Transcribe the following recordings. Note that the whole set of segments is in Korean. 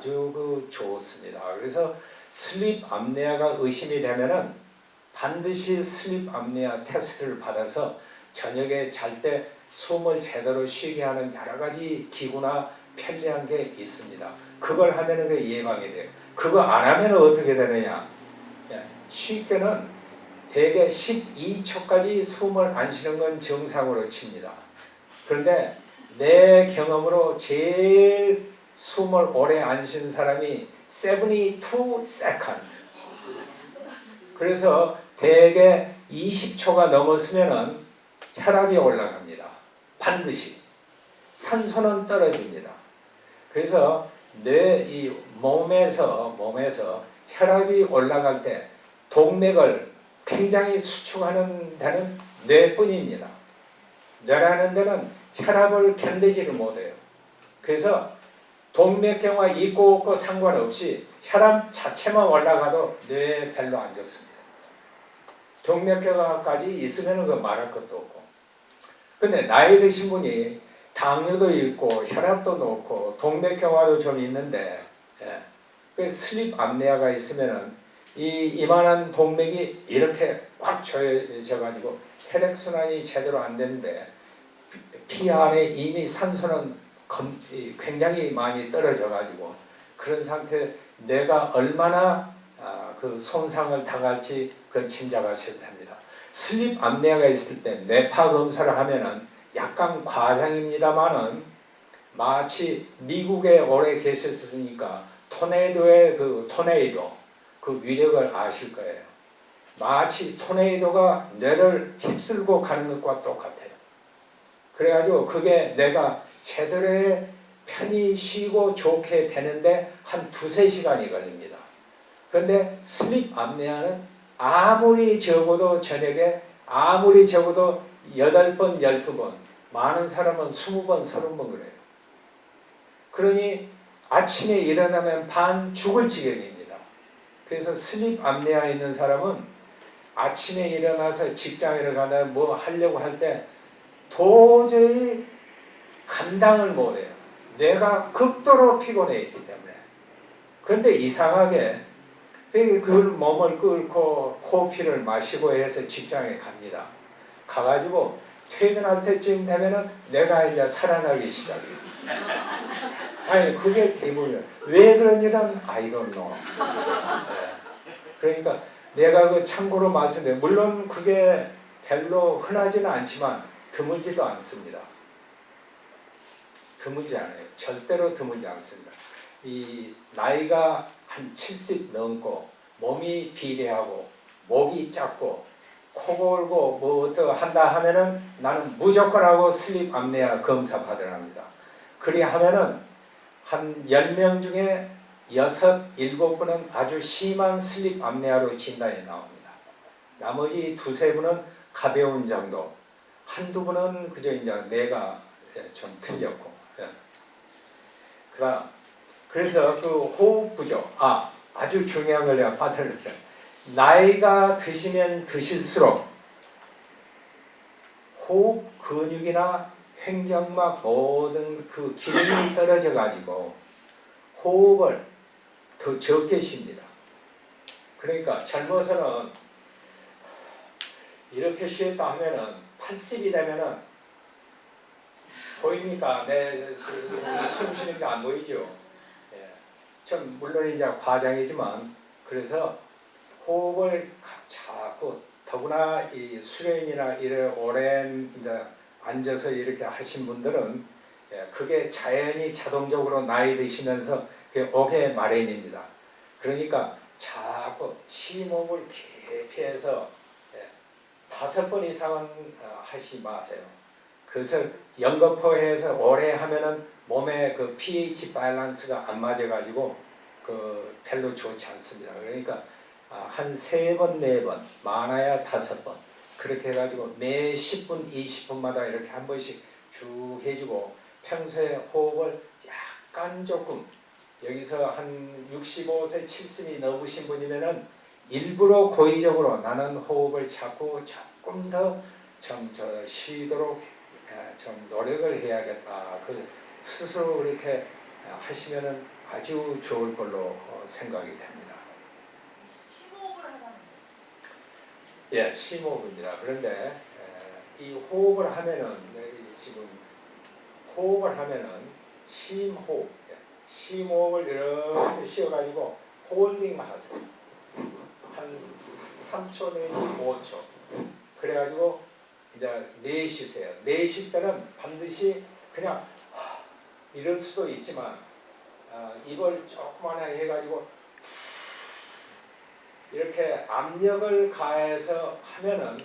아주 좋습니다. 그래서 슬립 apnea가 의심이 되면은 반드시 슬립 apnea 테스트를 받아서 저녁에 잘 때 숨을 제대로 쉬게 하는 여러 가지 기구나 편리한 게 있습니다. 그걸 하면은 그 예방이 돼요. 그거 안 하면 어떻게 되느냐? 쉽게는 대개 12초까지 숨을 안 쉬는 건 정상으로 칩니다. 그런데 내 경험으로 제일 숨을 오래 안 쉰 사람이 72 second. 그래서 대개 20초가 넘었으면은 혈압이 올라갑니다. 반드시. 산소는 떨어집니다. 그래서 내 이 몸에서 혈압이 올라갈 때 동맥을 굉장히 수축하는 데는 뇌뿐입니다. 뇌라는 데는 혈압을 견디지를 못해요. 그래서 동맥경화 있고 없고 상관없이 혈압 자체만 올라가도 뇌에 별로 안 좋습니다. 동맥경화까지 있으면 그 말할 것도 없고. 근데 나이 드신 분이 당뇨도 있고 혈압도 높고 동맥경화도 좀 있는데 그 슬립 apnea가 있으면은 이 이만한 동맥이 이렇게 꽉 조여져 가지고 혈액순환이 제대로 안 되는데 피 안에 이미 산소는 굉장히 많이 떨어져 가지고 그런 상태 뇌가 얼마나 그 손상을 당할지 그건 짐작하셔도 됩니다. 슬립 apnea가 있을 때 뇌파 검사를 하면은 약간 과장입니다만은 마치 미국에 오래 계셨으니까 토네이도의 토네이도 그 위력을 아실 거예요. 마치 토네이도가 뇌를 휩쓸고 가는 것과 똑같아요. 그래가지고 그게 뇌가 제대로 편히 쉬고 좋게 되는데 한 2~3시간이 걸립니다. 그런데 슬립 apnea는 아무리 적어도 저녁에 아무리 적어도 8번, 12번, 많은 사람은 20번, 30번 그래요. 그러니 아침에 일어나면 반 죽을 지경입니다. 그래서 슬립 apnea 있는 사람은 아침에 일어나서 직장에 가다 뭐 하려고 할 때 도저히 감당을 못해요. 뇌가 극도로 피곤해 있기 때문에. 그런데 이상하게 그 몸을 끓고 커피를 마시고 해서 직장에 갑니다. 가가지고 퇴근할 때쯤 되면은 내가 이제 살아나기 시작해요. 아니 그게 대부분. 왜 그런지는 I don't know. 그러니까 내가 그 참고로 말씀드려요. 물론 그게 별로 흔하지는 않지만 드물지도 않습니다. 드물지 않아요. 절대로 드물지 않습니다. 이 나이가 한 70 넘고 몸이 비대하고 목이 작고 코 골고 뭐 어떻게 한다 하면은 나는 무조건 하고 슬립 apnea 검사 받으랍니다. 그리 하면은 한 10명 중에 6, 7분은 아주 심한 슬립 apnea로 진단이 나옵니다. 나머지 2~3분은 가벼운 정도, 한두 분은 그저 이제 뇌가 좀 틀렸고. 그래서 그 호흡 부족, 아주 중요한 걸 내가 빠뜨렸죠. 나이가 드시면 드실수록 호흡 근육이나 횡격막 모든 그 기능이 떨어져 가지고 호흡을 더 적게 쉽니다. 그러니까 젊어서는 이렇게 쉬었다 하면은 80이 되면은 보입니까? 내 숨 쉬는 게 안 보이죠? 좀 물론 이제 과장이지만 그래서 호흡을 자꾸 더구나 이 수련이나 이래 오랜 이제 앉아서 이렇게 하신 분들은 그게 자연히 자동적으로 나이 드시면서 그게 오게 마련입니다. 그러니까 자꾸 심호흡을 깊이 해서 5번 이상은 하지 마세요. 그래서 연거푸해서 오래 하면은 몸의 그 pH 밸런스가 안 맞아가지고 그 별로 좋지 않습니다. 그러니까 한 3번, 4번, 많아야 5번 그렇게 해가지고 매 10분, 20분마다 이렇게 한 번씩 쭉 해주고 평소에 호흡을 약간 조금 여기서 한 65세, 70이 넘으신 분이면은 일부러 고의적으로 나는 호흡을 자꾸 조금 더 좀 쉬도록 좀 노력을 해야겠다. 그 스스로 그렇게 하시면은 아주 좋을 걸로 생각이 됩니다. 심호흡을 하라는 예, 심호흡입니다. 그런데 이 호흡을 하면은 지금 호흡을 하면은 심호흡, 심호흡을 이렇게 쉬어가지고 홀딩 하세요. 한 3초 내지 5초. 그래가지고 이제 내쉬세요. 내쉴 때는 반드시 그냥 이럴 수도 있지만 입을 조그만하게 해가지고 이렇게 압력을 가해서 하면은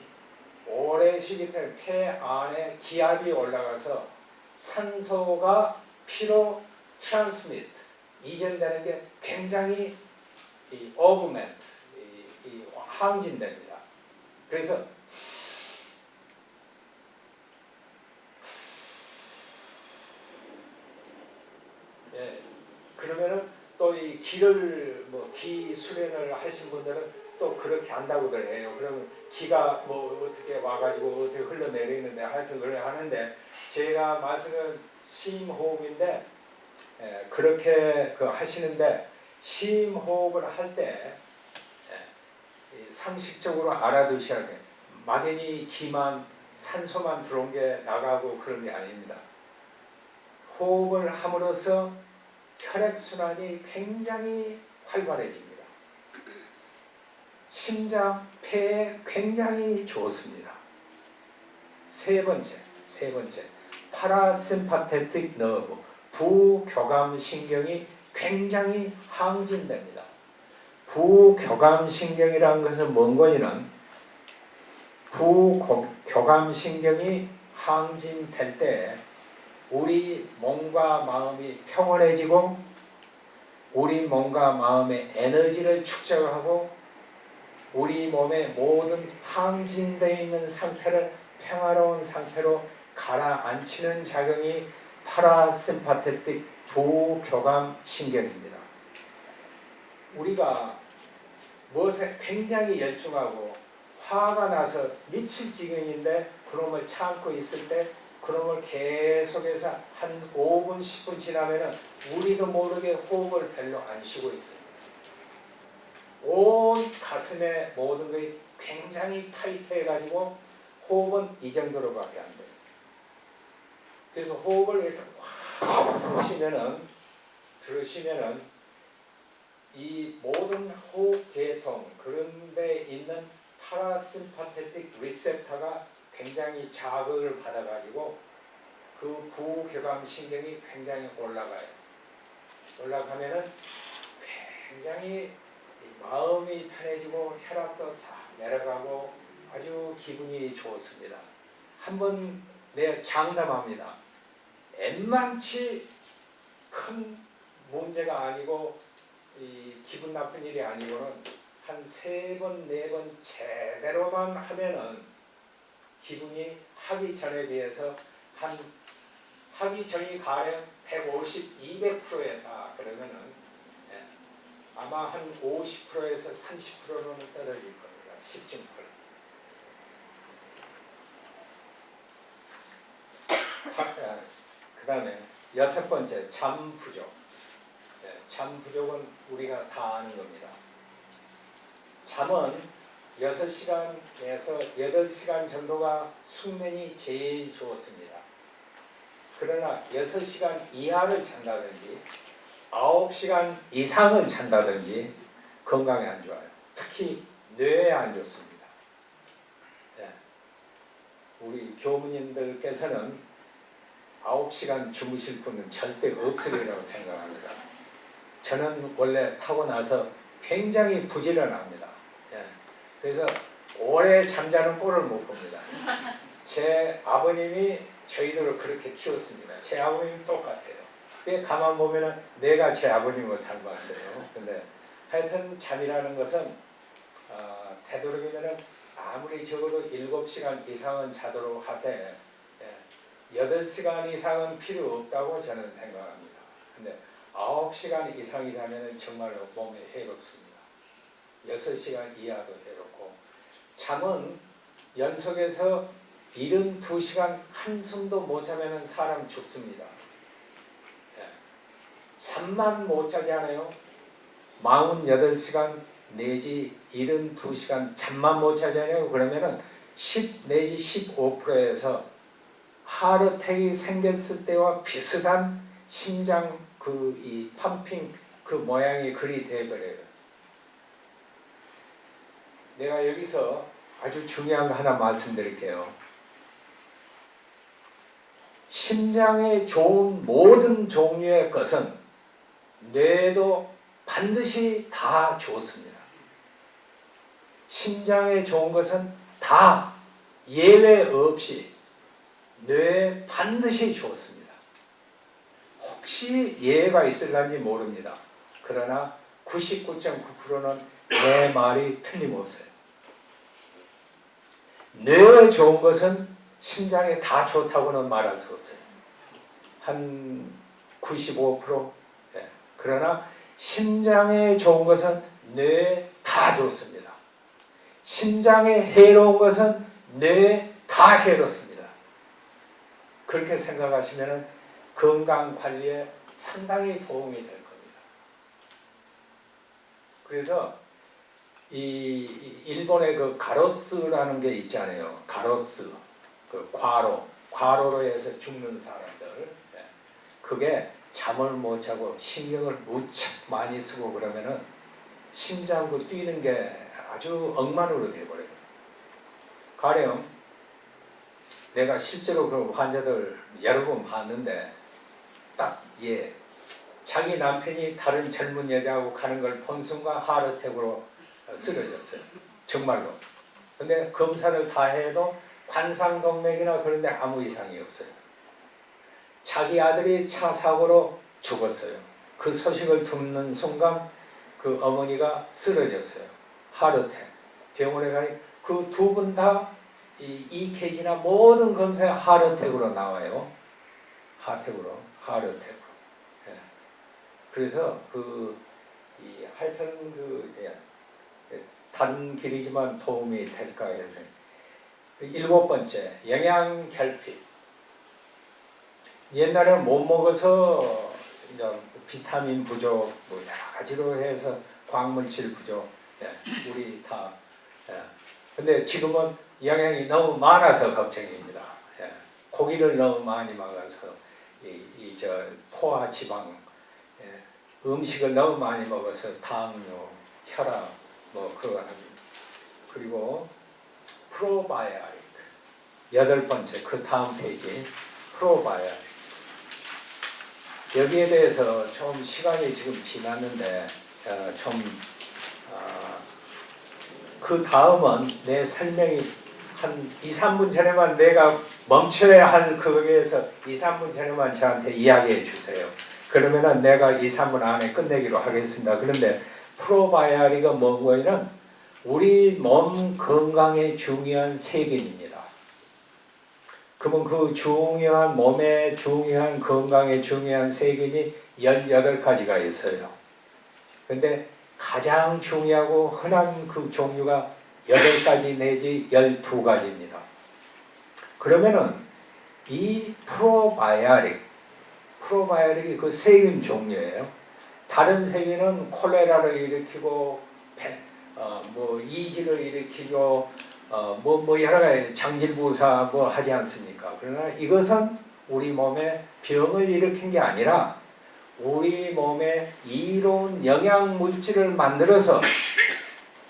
오래 쉬기 때문에 폐 안에 기압이 올라가서 산소가 피로 트랜스미트 이전되는 게 굉장히 어그멘트 항진됩니다. 그래서 예, 그러면은 또 이 기를 기 수련을 하신 분들은 또 그렇게 한다고들 해요. 그러면 기가 어떻게 와가지고 어떻게 흘러내리는데 하여튼 그래 하는데 제가 말씀은 심호흡인데 그렇게 하시는데 심호흡을 할 때 상식적으로 알아두셔야 돼요. 막연히 기만 산소만 들어온 게 나가고 그런 게 아닙니다. 호흡을 함으로써 혈액순환이 굉장히 활발해집니다. 심장, 폐에 굉장히 좋습니다. 세 번째, 파라심파테틱 너브, 부교감신경이 굉장히 항진됩니다. 부교감신경이라는 것은 뭔거니는 부교감신경이 항진될 때 우리 몸과 마음이 평온해지고 우리 몸과 마음의 에너지를 축적하고 우리 몸의 모든 항진되어 있는 상태를 평화로운 상태로 가라앉히는 작용이 파라심파테틱 부교감신경입니다. 우리가 무엇에 굉장히 열중하고 화가 나서 미칠 지경인데 그놈을 참고 있을 때 그놈을 계속해서 한 5분 10분 지나면은 우리도 모르게 호흡을 별로 안 쉬고 있습니다. 온 가슴의 모든 것이 굉장히 타이트해가지고 호흡은 이 정도로밖에 안 돼요. 그래서 호흡을 이렇게 확 들으시면은 이 모든 호흡 계통 그런 데 있는 파라심파테틱 리셉터가 굉장히 자극을 받아가지고 그 부교감신경이 굉장히 올라가요. 올라가면은 굉장히 마음이 편해지고 혈압도 싹 내려가고 아주 기분이 좋습니다. 한번 내가 장담합니다. 웬만치 큰 문제가 아니고 기분 나쁜 일이 아니고는 한 3번, 4번 제대로만 하면은 기분이 하기 전에 비해서 하기 전이 가령 150, 200%였다 그러면은 아마 한 50%에서 30%는 떨어질 겁니다. 10중 그 다음에 6번째 잠 부족. 잠 부족은 우리가 다 아는 겁니다. 잠은 6시간에서 8시간 정도가 숙면이 제일 좋습니다. 그러나 6시간 이하를 잔다든지 9시간 이상을 잔다든지 건강에 안 좋아요. 특히 뇌에 안 좋습니다. 우리 교무님들께서는 9시간 주무실 분은 절대 없으리라고 생각합니다. 저는 원래 타고나서 굉장히 부지런합니다. 그래서 오래 잠자는 꼴을 못 봅니다. 제 아버님이 저희들을 그렇게 키웠습니다. 제 아버님이 똑같아요. 가만 보면은 내가 제 아버님을 닮았어요. 근데 하여튼 잠이라는 것은 되도록이면은 아무리 적어도 7시간 이상은 자도록 하되 8시간 이상은 필요 없다고 저는 생각합니다. 근데 9시간 이상이 되면 정말로 몸에 해롭습니다. 6시간 이하도 해롭고 잠은 연속해서 72시간 한숨도 못 자면 사람 죽습니다. 잠만 못 자지 않아요? 48시간 내지 72시간 잠만 못 자지 않아요? 그러면은 10 내지 15%에서 하르텍이 생겼을 때와 비슷한 심장 이 펌핑 그 모양이 그리 돼버려요. 내가 여기서 아주 중요한 거 하나 말씀드릴게요. 심장에 좋은 모든 종류의 것은 뇌도 반드시 다 좋습니다. 심장에 좋은 것은 다 예외 없이 뇌에 반드시 좋습니다. 혹시 예외가 있을런지 모릅니다. 그러나 99.9%는 내 말이 틀림없어요. 뇌에 좋은 것은 심장에 다 좋다고는 말할 수 없어요. 한 95%? 예. 그러나 심장에 좋은 것은 뇌에 다 좋습니다. 심장에 해로운 것은 뇌에 다 해롭습니다. 그렇게 생각하시면 건강 관리에 상당히 도움이 될 겁니다. 그래서 이 일본의 그 가로스라는 게 있잖아요. 가로스, 그 과로로 해서 죽는 사람들. 그게 잠을 못 자고 신경을 무척 많이 쓰고 그러면은 심장 그 뛰는 게 아주 엉망으로 돼버려요. 가령 내가 실제로 그 환자들 여러 번 봤는데 딱 자기 남편이 다른 젊은 여자하고 가는 걸 본 순간 하르텍으로 쓰러졌어요. 정말로. 근데 검사를 다 해도 관상동맥이나 그런 데 아무 이상이 없어요. 자기 아들이 차 사고로 죽었어요. 그 소식을 듣는 순간 그 어머니가 쓰러졌어요. 하르텍. 병원에 가니 그 두 분 다 EKG나 모든 검사에 하르텍으로 나와요. 하르텍으로. 예. 그래서 하여튼 다른 길이지만 도움이 될까 해서. 7번째, 영양 결핍. 옛날에는 못 먹어서 이제 비타민 부족, 뭐 여러 가지로 해서 광물질 부족, 우리 다. 근데 지금은 영양이 너무 많아서 걱정입니다. 고기를 너무 많이 먹어서 포화 지방, 음식을 너무 많이 먹어서 당뇨, 혈압, 그거 하는. 그리고 프로바이오틱. 8번째, 그 다음 페이지. 프로바이오틱. 여기에 대해서 좀 시간이 지금 지났는데 그 다음은 내 설명이 한 2, 3분 전에만 내가 멈춰야 할 거기에서 2, 3분 전에만 저한테 이야기해 주세요. 그러면은 내가 2, 3분 안에 끝내기로 하겠습니다. 그런데 프로바이오틱은 뭐냐면 우리 몸 건강에 중요한 세균입니다. 그러면 그 중요한 몸에 중요한 건강에 중요한 세균이 18가지가 있어요. 근데 가장 중요하고 흔한 그 종류가 8가지 내지 12가지입니다. 그러면은 이 프로바이오틱이 그 세균 종류예요. 다른 세균은 콜레라를 일으키고 이지를 일으키고 여러 가지 장질부사 하지 않습니까? 그러나 이것은 우리 몸에 병을 일으킨 게 아니라 우리 몸에 이로운 영양 물질을 만들어서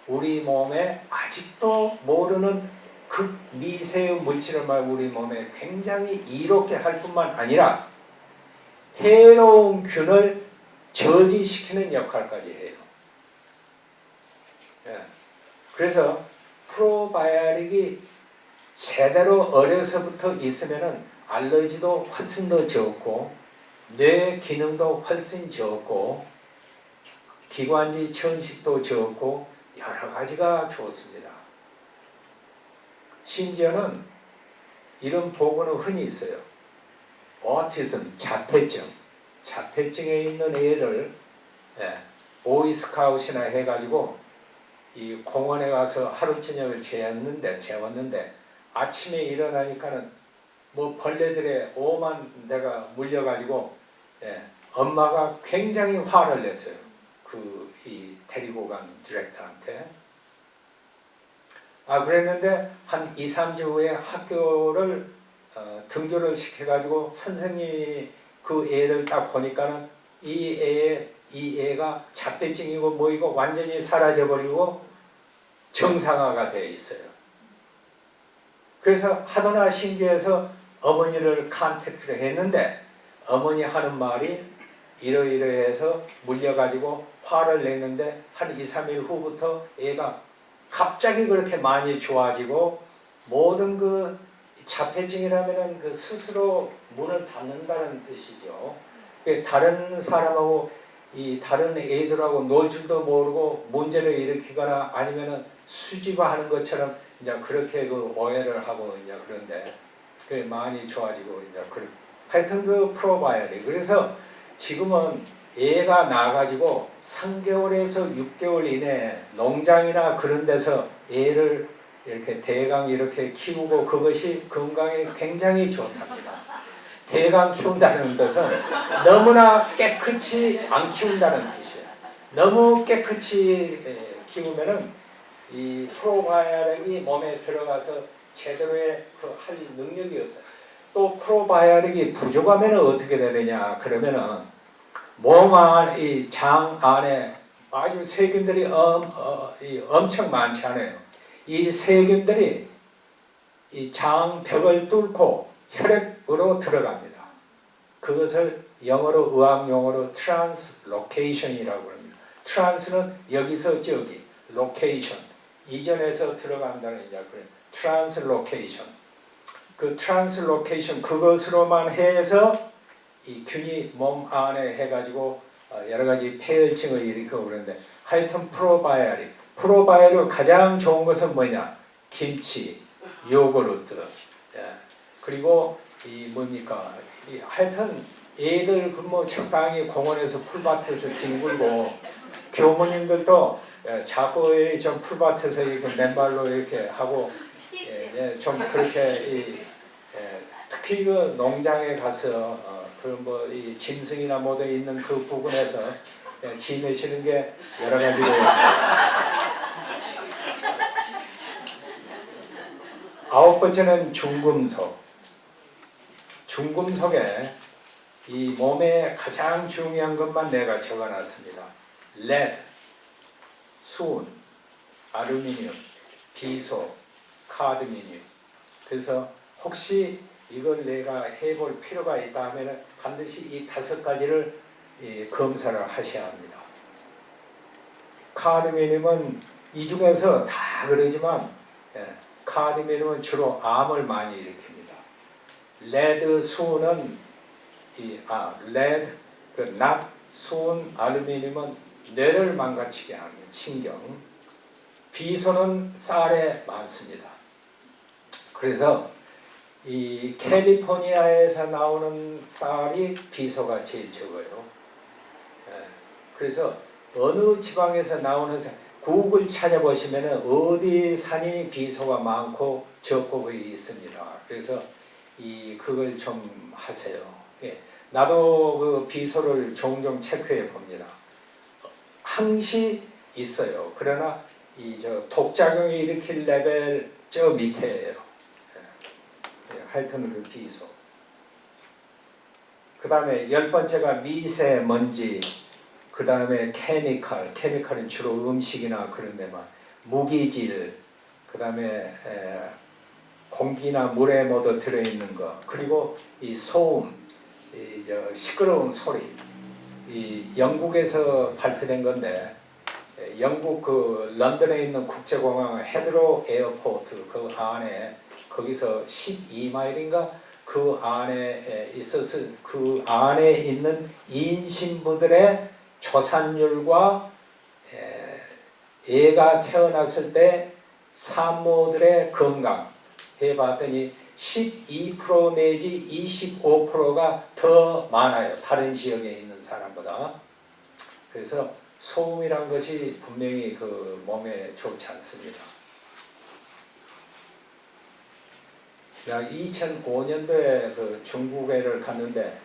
우리 몸에 아직도 모르는 극미세의 물질을 우리 몸에 굉장히 이롭게 할 뿐만 아니라 해로운 균을 저지시키는 역할까지 해요. 그래서 프로바이오틱이 제대로 어려서부터 있으면은 알러지도 훨씬 더 적고 뇌 기능도 훨씬 적고 기관지 천식도 적고 여러 가지가 좋습니다. 심지어는 이런 보고는 흔히 있어요. 오티즘, 자폐증에 있는 애를 보이스카웃이나 해가지고 이 공원에 가서 하루 저녁을 재웠는데 아침에 일어나니까는 벌레들의 오만 대가 물려가지고 엄마가 굉장히 화를 냈어요. 이 데리고 간 디렉터한테. 그랬는데 한 2, 3주 후에 학교를 등교를 시켜가지고 선생님이 그 애를 딱 보니까는 이 애가 자폐증이고 뭐이고 완전히 사라져버리고 정상화가 되어 있어요. 그래서 하도나 신기해서 어머니를 컨택트를 했는데 어머니 하는 말이 이러이러해서 물려가지고 화를 냈는데 한 2, 3일 후부터 애가 갑자기 그렇게 많이 좋아지고 모든 그 자폐증이라면은 그 스스로 문을 닫는다는 뜻이죠. 다른 사람하고 이 다른 애들하고 놀 줄도 모르고 문제를 일으키거나 아니면은 수집화하는 것처럼 이제 그렇게 그 오해를 하고 이제 그런데 그 많이 좋아지고 이제 하여튼 그 프로바이오틱. 그래서 지금은 애가 나가지고 3개월에서 6개월 이내에 농장이나 그런 데서 애를 이렇게 대강 이렇게 키우고 그것이 건강에 굉장히 좋답니다. 대강 키운다는 뜻은 너무나 깨끗이 안 키운다는 뜻이에요. 너무 깨끗이 키우면은 이 프로바이오틱이 몸에 들어가서 제대로의 할 능력이 없어요. 또 프로바이오틱이 부족하면 어떻게 되느냐 그러면은 몸 안, 이 장 안에 아주 세균들이 엄청 많지 않아요. 이 세균들이 이 장벽을 뚫고 혈액으로 들어갑니다. 그것을 영어로 의학용어로 트랜스로케이션이라고 합니다. 트랜스는 여기서 저기, 로케이션 이전에서 들어간다는 이제 그런 트랜스로케이션. 그 트랜스로케이션 그것으로만 해서 이 균이 몸 안에 해가지고 여러 가지 폐혈증을 일으키고 그러는데 하여튼 프로바이오틱 가장 좋은 것은 뭐냐? 김치, 요구르트, 그리고 이 뭡니까? 하여튼 애들 뭐 적당히 공원에서 풀밭에서 뒹굴고 교무님들도 자꾸 좀 풀밭에서 이렇게 맨발로 이렇게 하고 좀 그렇게 특히 그 농장에 가서 그 뭐 이 짐승이나 뭐도 있는 그 부분에서 지내시는 게 여러 가지로 아홉 번째는 중금속. 중금속에 이 몸에 가장 중요한 것만 내가 적어놨습니다. 레드, 수은, 알루미늄, 비소, 카드미늄. 그래서 혹시 이걸 내가 해볼 필요가 있다 하면 반드시 이 5가지를 검사를 하셔야 합니다. 카드미늄은 이 중에서 다 그러지만 카드미늄은 주로 암을 많이 일으킵니다. 레드, 수은은 레드, 납, 수은, 알루미늄은 뇌를 망가지게 하는 신경. 비소는 쌀에 많습니다. 그래서 이 캘리포니아에서 나오는 쌀이 비소가 제일 적어요. 그래서 어느 지방에서 나오는 구글 찾아보시면 어디 산이 비소가 많고 적고 그게 있습니다. 그래서 그걸 좀 하세요. 나도 그 비소를 종종 체크해 봅니다. 항시 있어요. 그러나 독작용을 일으킬 레벨 저 밑에예요. 하여튼 그 비소. 그 다음에 10번째가 미세먼지. 그 다음에 케미칼은 주로 음식이나 그런 데만. 무기질. 그 다음에 공기나 물에 모두 들어있는 거. 그리고 이 소음, 시끄러운 소리. 이 영국에서 발표된 건데 영국 그 런던에 있는 국제공항 헤드로 에어포트 그 안에 거기서 12마일인가 그 안에 있어서 그 안에 있는 임신부들의 조산율과 애가 태어났을 때 산모들의 건강 해봤더니 12% 내지 25%가 더 많아요. 다른 지역에 있는 사람보다. 그래서 소음이란 것이 분명히 그 몸에 좋지 않습니다. 2005년도에 그 중국에를 갔는데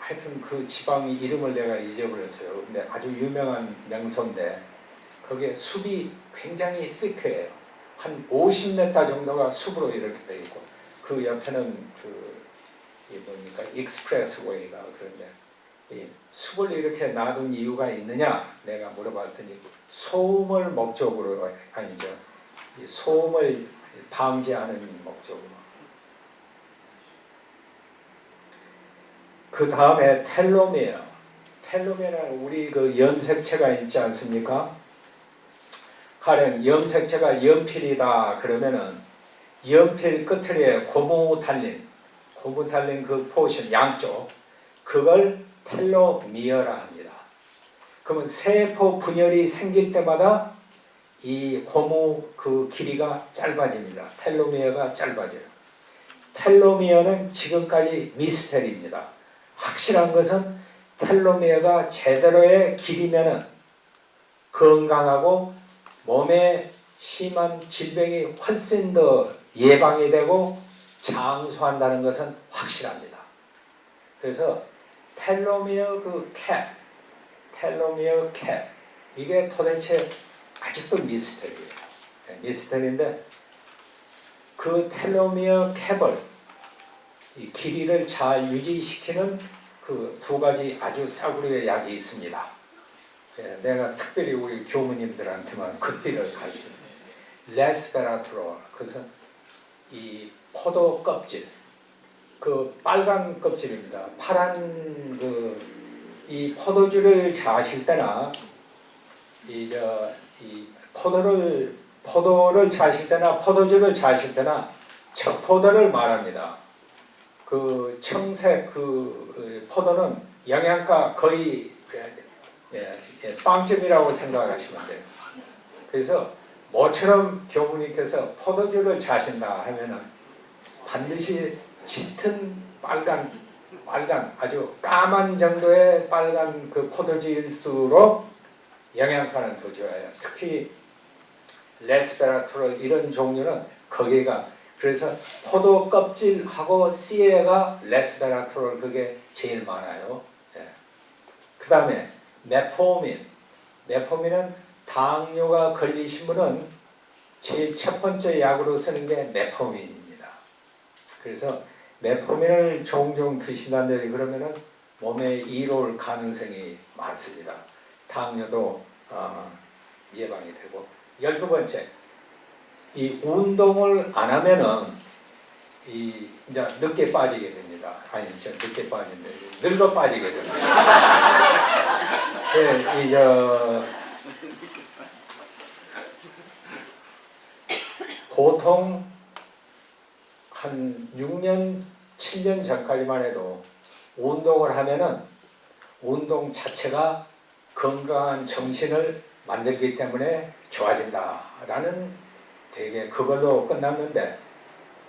하여튼 그 지방 이름을 내가 잊어버렸어요. 근데 아주 유명한 명소인데 거기에 숲이 굉장히 thick해요. 한 50m 정도가 숲으로 이렇게 되어 있고 그 옆에는 이 뭡니까 익스프레스웨이가 그런데 이 숲을 이렇게 놔둔 이유가 있느냐 내가 물어봤더니 소음을 목적으로 아니죠. 이 소음을 방지하는 목적으로. 그 다음에 텔로미어. 텔로미어는 우리 그 염색체가 있지 않습니까? 가령 염색체가 연필이다 그러면은 연필 끝에 고무 달린 그 포션 양쪽 그걸 텔로미어라 합니다. 그러면 세포 분열이 생길 때마다 이 고무 그 길이가 짧아집니다. 텔로미어가 짧아져요. 텔로미어는 지금까지 미스테리입니다. 확실한 것은 텔로미어가 제대로의 길이면은 건강하고 몸에 심한 질병이 훨씬 더 예방이 되고 장수한다는 것은 확실합니다. 그래서 텔로미어 텔로미어 캡 이게 도대체 아직도 미스터리예요. 미스터리인데 그 텔로미어 캡을 이 길이를 잘 유지시키는 그 두 가지 아주 싸구려의 약이 있습니다. 내가 특별히 우리 교무님들한테만 극비를 가지고 레스베라트롤 그래서 이 포도 껍질 그 빨간 껍질입니다. 파란 이 포도주를 자실 때나 이 포도를 자실 때나 포도주를 자실 때나 척포도를 말합니다. 그 청색 그 포도는 영양가 거의 빵점이라고 생각하시면 돼요. 그래서 모처럼 교무님께서 포도주를 자신다 하면은 반드시 짙은 빨간 아주 까만 정도의 빨간 그 포도주일수록 영양가는 더 좋아요. 특히 레스베라트롤 이런 종류는 거기가 그래서 포도 껍질하고 씨에가 레스베라트롤 그게 제일 많아요. 그 다음에 메포민은 당뇨가 걸리신 분은 제일 첫 번째 약으로 쓰는 게 메포민입니다. 그래서 메포민을 종종 드신다는데 그러면은 몸에 이로울 가능성이 많습니다. 당뇨도 예방이 되고 12번째 이 운동을 안 하면은 이제 늦게 빠지게 됩니다. 아니 저 늦게 빠지는데 늙어 빠지게 됩니다. 보통 한 6년, 7년 전까지만 해도 운동을 하면은 운동 자체가 건강한 정신을 만들기 때문에 좋아진다라는 되게 그걸로 끝났는데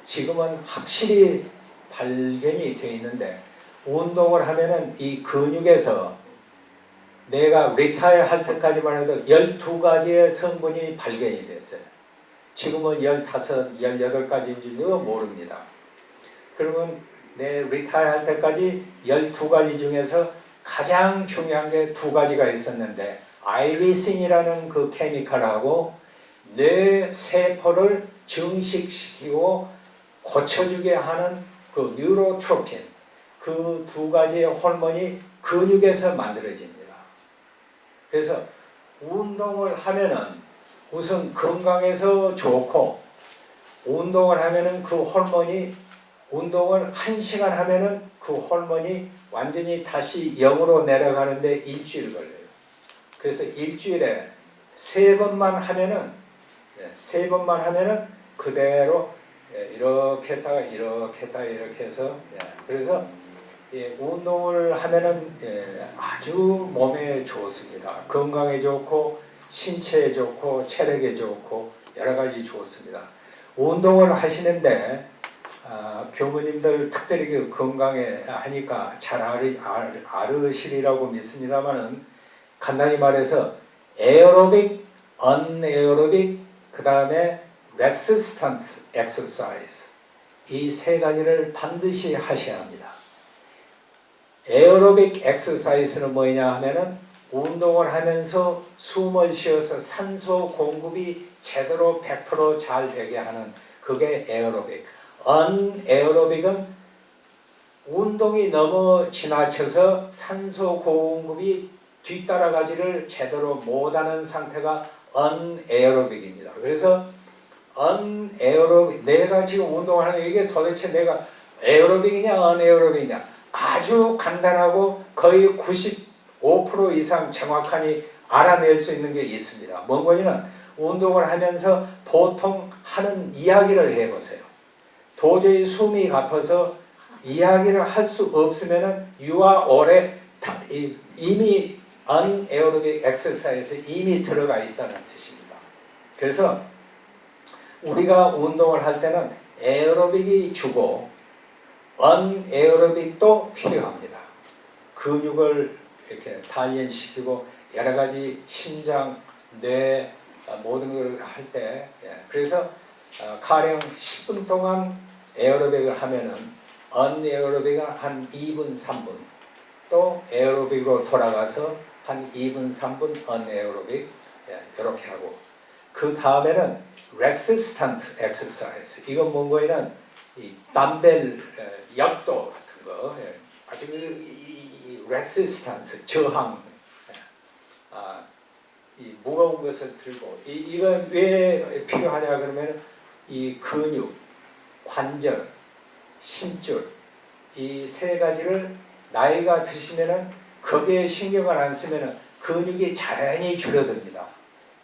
지금은 확실히 발견이 되어 있는데 운동을 하면은 이 근육에서 내가 리타이어 할 때까지만 해도 12가지의 성분이 발견이 됐어요. 지금은 15, 18가지인지도 모릅니다. 그러면 내 리타이어 할 때까지 12가지 중에서 가장 중요한 게 2가지가 있었는데 아이리신이라는 그 케미칼하고 뇌 세포를 증식시키고 고쳐주게 하는 그 뉴로트로핀 그 2가지의 호르몬이 근육에서 만들어집니다. 그래서 운동을 하면은 우선 건강에서 좋고 운동을 하면은 그 호르몬이 운동을 1시간 하면은 그 호르몬이 완전히 다시 0으로 내려가는데 일주일 걸려요. 그래서 일주일에 3번만 하면은 그대로 이렇게 했다가 이렇게 했다가 이렇게 해서 그래서 운동을 하면은 아주 몸에 좋습니다. 건강에 좋고 신체에 좋고 체력에 좋고 여러 가지 좋습니다. 운동을 하시는데 교무님들 특별히 그 건강에 하니까 잘 알으시리라고 믿습니다만은 간단히 말해서 에어로빅, 언에어로빅, 그 다음에 레시스턴스 엑서사이즈 이 3가지를 반드시 하셔야 합니다. 에어로빅 엑서사이즈는 뭐냐 하면은 운동을 하면서 숨을 쉬어서 산소 공급이 제대로 100%잘 되게 하는 그게 에어로빅. 언에어로빅은 운동이 너무 지나쳐서 산소 공급이 뒤따라가지를 제대로 못하는 상태가 언에어로빅입니다. 그래서 언에어로빅, 내가 지금 운동을 하는 이게 도대체 내가 에어로빅이냐 언에어로빅이냐 아주 간단하고 거의 95% 이상 정확하니 알아낼 수 있는 게 있습니다. 뭔 거냐면 운동을 하면서 보통 하는 이야기를 해보세요. 도저히 숨이 가빠서 이야기를 할 수 없으면은 유아 오래 이미 unaerobic exercise에 이미 들어가 있다는 뜻입니다. 그래서 우리가 운동을 할 때는 에어로빅이 주고 언에어로빅도 필요합니다. 근육을 이렇게 단련시키고 여러 가지 심장, 뇌 모든 걸 할 때 그래서 가령 10분 동안 에어로빅을 하면은 언에어로빅은 한 2분, 3분 또 에어로빅으로 돌아가서 한 2분, 3분 언에어로빅 이렇게 하고 그 다음에는 레시스턴트 엑서사이즈 이건 뭔가에는 이 담벨 역도 같은 거 아주 이 레시스턴스 저항 이 무거운 것을 들고 이건 왜 필요하냐 그러면 이 근육, 관절, 심줄 이 세 가지를 나이가 드시면은 거기에 신경을 안 쓰면은 근육이 자연히 줄어듭니다.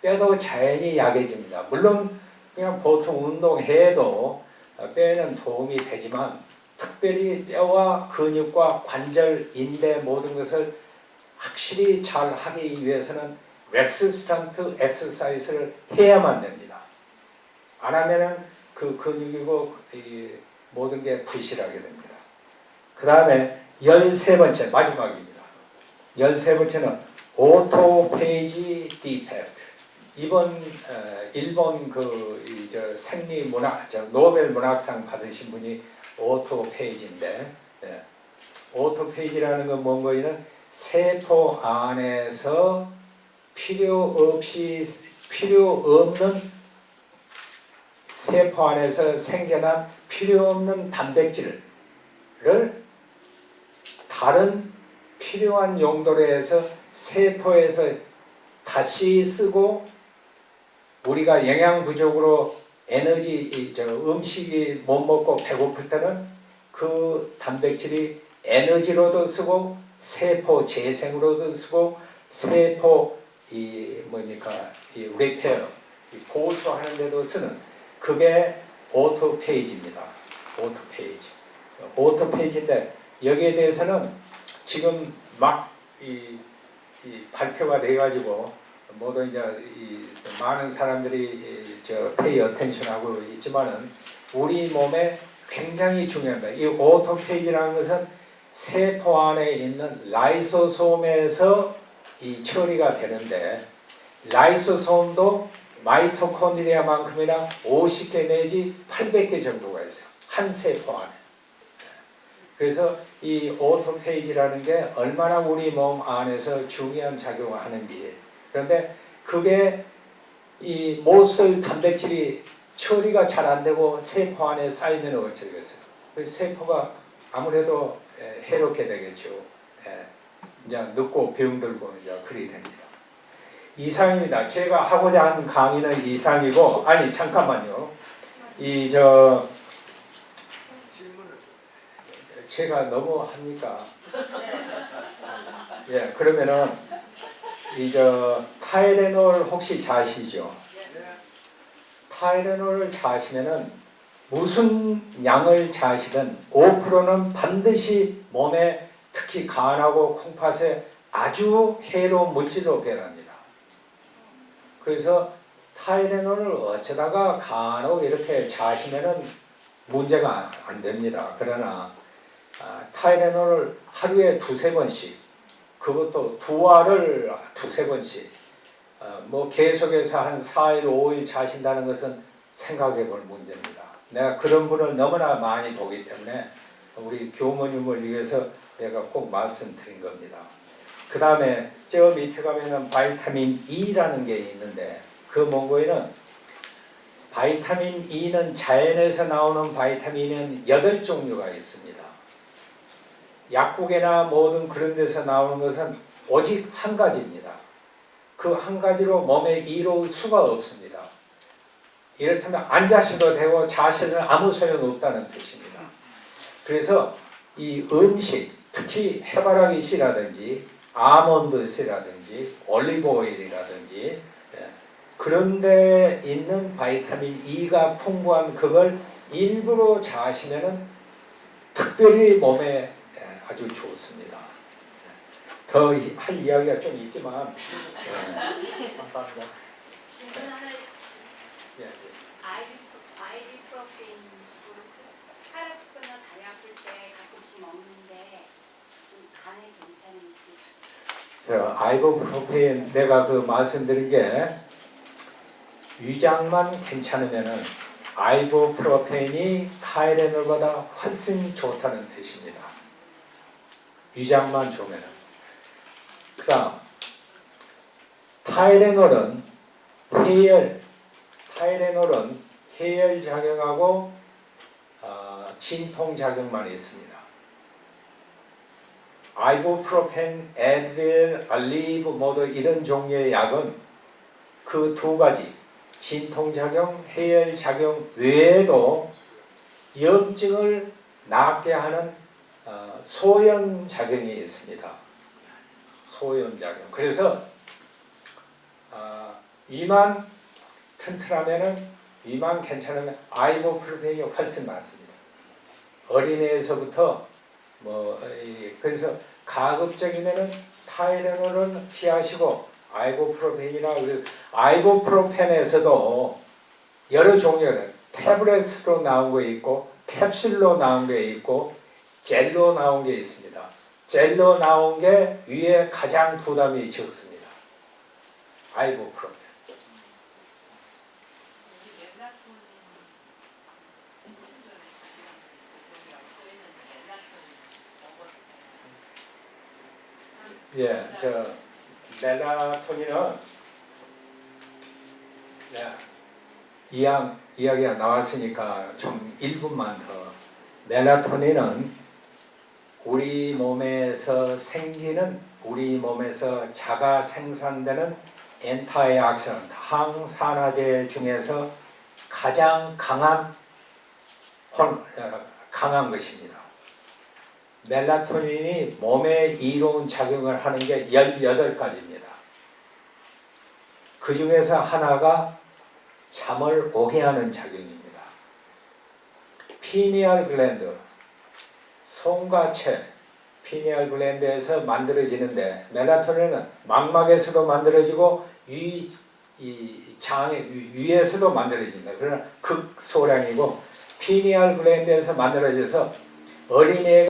뼈도 자연히 약해집니다. 물론 그냥 보통 운동해도 뼈에는 도움이 되지만 특별히 뼈와 근육과 관절, 인대 모든 것을 확실히 잘 하기 위해서는 레시스턴트 엑서사이즈를 해야만 됩니다. 안 하면은 그 근육이고 이 모든 게 부실하게 됩니다. 그 다음에 13번째 마지막입니다. 13번째는 오토페이지 디펙트. 이번 일본 생리문학 노벨 문학상 받으신 분이 오토페이지인데 오토페이지라는 건 뭔가에는 세포 안에서 필요 없는 세포 안에서 생겨난 필요 없는 단백질을 다른 필요한 용도로 해서 세포에서 다시 쓰고 우리가 영양 부족으로 음식이 못 먹고 배고플 때는 그 단백질이 에너지로도 쓰고 세포 재생으로도 쓰고 세포 리페어 보수하는 데도 쓰는 그게 오토페이지입니다. 오토페이지인데 여기에 대해서는 지금 막 발표가 돼가지고 모두 이제 많은 사람들이 페이 어텐션하고 있지만은 우리 몸에 굉장히 중요합니다. 이 오토페이지라는 것은 세포 안에 있는 라이소솜에서 이 처리가 되는데 라이소솜도 마이토콘드리아만큼이나 50개 내지 800개 정도가 있어요. 한 세포 안에. 그래서 이 오토페이지라는 게 얼마나 우리 몸 안에서 중요한 작용을 하는지. 그런데 그게 이 못 쓸 단백질이 처리가 잘 안 되고 세포 안에 쌓이면 어떻게 되겠어요? 그 세포가 아무래도 해롭게 되겠죠. 이제 늙고 병들고 이제 그리 됩니다. 이상입니다. 제가 하고자 하는 강의는 이상이고 아니 잠깐만요. 제가 너무 합니까? 예, 그러면은 타이레놀 혹시 자시죠? 타이레놀을 자시면은 무슨 양을 자시든 5%는 반드시 몸에 특히 간하고 콩팥에 아주 해로운 물질로 변합니다. 그래서 타이레놀을 어쩌다가 간혹 이렇게 자시면은 문제가 안 됩니다. 그러나 타이레놀을 하루에 2-3번씩 그것도 두 알을 2-3번씩 계속해서 한 4일, 5일 자신다는 것은 생각해 볼 문제입니다. 내가 그런 분을 너무나 많이 보기 때문에 우리 교모님을 위해서 내가 꼭 말씀드린 겁니다. 그 다음에 저 밑에 가면은 바이타민 E라는 게 있는데 그 뭔고에는 바이타민 E는 자연에서 나오는 바이타민은 8종류가 있습니다. 약국이나 모든 그런 데서 나오는 것은 오직 한 가지입니다. 그 한 가지로 몸에 이로울 수가 없습니다. 이렇다면 안 자셔도 되고 자셔도 아무 소용없다는 뜻입니다. 그래서 이 음식, 특히 해바라기 씨라든지 아몬드 씨라든지 올리브 오일이라든지 그런 데 있는 바이타민 E가 풍부한 그걸 일부러 자시면은 특별히 몸에 아주 좋습니다. 더 할 이야기가 좀 있지만 감사합니다. 질문 하나. 예. 아이부프로페인 혈압거나 다리 아플 때 가끔씩 먹는데 간에 괜찮은지. 아이부프로페인 내가 그 말씀드린 게 위장만 괜찮으면은 아이부프로페인이 타이레놀보다 훨씬 좋다는 뜻입니다. 위장만 좋으면은. 그다음 타이레놀은 해열 작용하고 진통 작용만 있습니다. 아이부프로펜, 애드빌, 알리브 모두 이런 종류의 약은 그 두 가지 진통 작용, 해열 작용 외에도 염증을 낫게 하는 소염 작용이 있습니다. 소염 작용. 그래서 이만 튼튼하면은 이만 괜찮으면 아이부프로펜이 훨씬 많습니다. 어린애에서부터 그래서 가급적이면은 타이레놀은 피하시고 아이부프로펜에서도 여러 종류가 태블릿으로 나온 거 있고 캡슐로 나온 게 있고 젤로 나온 게 있습니다. 젤로 나온 게 위에 가장 부담이 적습니다. 아이부프로펜. 예, 멜라토닌은 이야기가 나왔으니까 좀 1분만 더. 멜라토닌은 우리 몸에서 자가 생산되는 엔타이옥시던트 항산화제 중에서 가장 강한 것입니다. 멜라토닌이 몸에 이로운 작용을 하는 게 18가지입니다. 그 중에서 하나가 잠을 오게 하는 작용입니다. 피니얼 글랜드, 송과체, 피니얼 글랜드에서 만들어지는데 멜라토닌은 망막에서도 만들어지고 장의 위에서도 만들어집니다. 그러나 극소량이고 피니얼 글랜드에서 만들어져서 어린이가